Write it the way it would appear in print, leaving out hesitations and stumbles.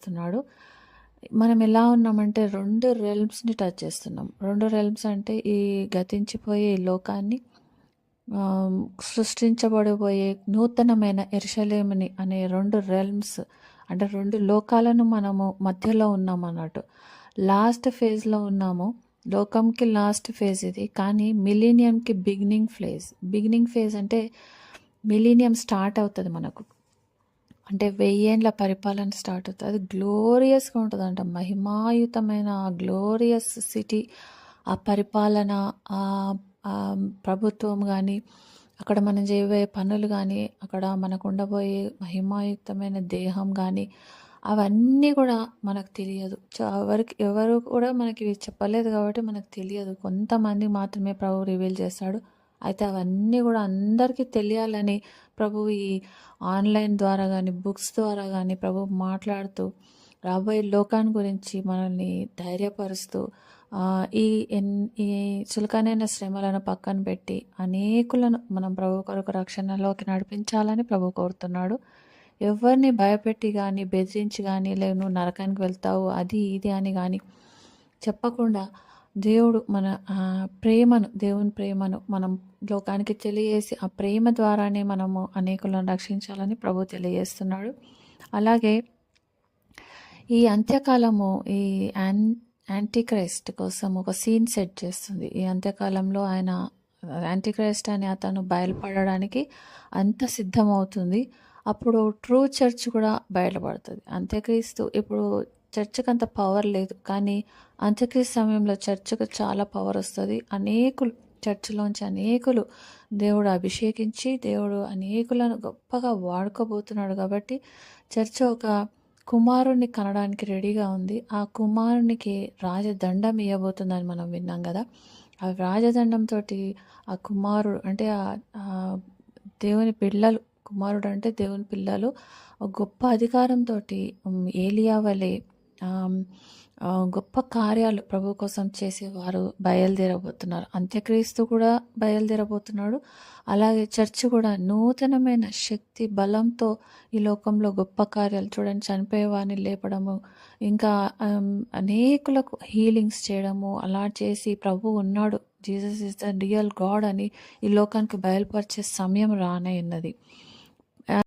చేస్తున్నాడు. మనం ఎలా ఉన్నామంటే 2 రెల్మ్స్‌ని టచ్ చేస్తున్నాం. 2 రెల్మ్స్ అంటే ఈ గతించిపోయే ఈ లోకాన్ని ఆహ్, సృష్టించబడబోయే నూతనమైన యెరూషలేముని అనే 2 రెల్మ్స్ అంటే 2 లోకాలను మనము మధ్యలో ఉన్నామన్నట్టు. లాస్ట్ ఫేజ్‌లో ఉన్నాము. లోకంకి లాస్ట్ ఫేజ్ ఇది. కానీ మిలీనియంకి బిగినింగ్ ఫేజ్ అంటే మిలీనియం స్టార్ట్ అవుతది మనకు. అంటే 1000 ఏండ్ల పరిపాలన స్టార్ట్ అవుతది. అది గ్లోరియస్‌గా ఉంటదంట. మహిమాయుతమైన ఆ గ్లోరియస్ సిటీ, ఆ పరిపాలన, ఆహ్, ప్రభుత్వం గానీ, అక్కడ మనం చేయబోయే పనులు గానీ, అక్కడ మనకు ఉండబోయే మహిమాయుక్తమైన దేహం గానీ, అవన్నీ కూడా మనకు తెలియదు. ఎవరు కూడా మనకి ఇవి చెప్పలేదు కాబట్టి మనకు తెలియదు. కొంతమంది మాత్రమే ప్రభువు రివీల్ చేస్తాడు. అయితే అవన్నీ కూడా అందరికీ తెలియాలని ప్రభువు ఈ ఆన్లైన్ ద్వారా కానీ బుక్స్ ద్వారా కానీ ప్రభు మాట్లాడుతూ రాబోయే లోకాన్ని గురించి మనల్ని ధైర్యపరుస్తూ ఈ ఈ చులకనైన శ్రమలను పక్కన పెట్టి అనేకులను మనం ప్రభు కొరకు రక్షణలోకి నడిపించాలని ప్రభు కోరుతున్నాడు. ఎవరిని భయపెట్టి కానీ బెదిరించి కానీ లేదు నువ్వు నరకానికి వెళ్తావు అది ఇది అని కానీ చెప్పకుండా దేవుడు మన దేవుని ప్రేమను మనం లోకానికి తెలియజేసి ఆ ప్రేమ ద్వారానే మనము అనేకులను రక్షించాలని ప్రభు తెలియజేస్తున్నాడు. అలాగే ఈ అంత్యకాలము ఈ యాంటీక్రైస్ట్ కోసం ఒక సీన్ సెట్ చేస్తుంది. ఈ అంత్యకాలంలో ఆయన యాంటీక్రైస్ట్ అని అతను బయలుపడడానికి అంత సిద్ధమవుతుంది. అప్పుడు ట్రూ చర్చ్ కూడా బయటపడుతుంది. అంత్యక్రీస్తు ఇప్పుడు చర్చ్కి అంత పవర్ లేదు, కానీ అంత్యక్రీస్తు సమయంలో చర్చ్కు చాలా పవర్ వస్తుంది. చర్చిలోంచి అనేకులు దేవుడు అభిషేకించి దేవుడు అనేకులను గొప్పగా వాడుకోబోతున్నాడు. కాబట్టి చర్చ్ ఒక కుమారుణ్ణి కనడానికి రెడీగా ఉంది. ఆ కుమారునికి రాజదండం ఇవ్వబోతుందని మనం విన్నాం కదా. ఆ రాజదండంతో ఆ కుమారుడు అంటే దేవుని పిల్లలు, కుమారుడు అంటే దేవుని పిల్లలు గొప్ప అధికారంతో ఏలియా వలె గొప్ప కార్యాలు ప్రభు కోసం చేసేవారు బయలుదేరబోతున్నారు. అంత్యక్రీస్తు కూడా బయలుదేరబోతున్నాడు. అలాగే చర్చ్ కూడా నూతనమైన శక్తి బలంతో ఈ లోకంలో గొప్ప కార్యాలు చూడండి, చనిపోయేవారిని లేపడము, ఇంకా అనేకులకు హీలింగ్స్ చేయడము, అలా చేసి ప్రభు ఉన్నాడు, Jesus is the real God అని ఈ లోకానికి బయలుపరిచే సమయం రానయ్యున్నది.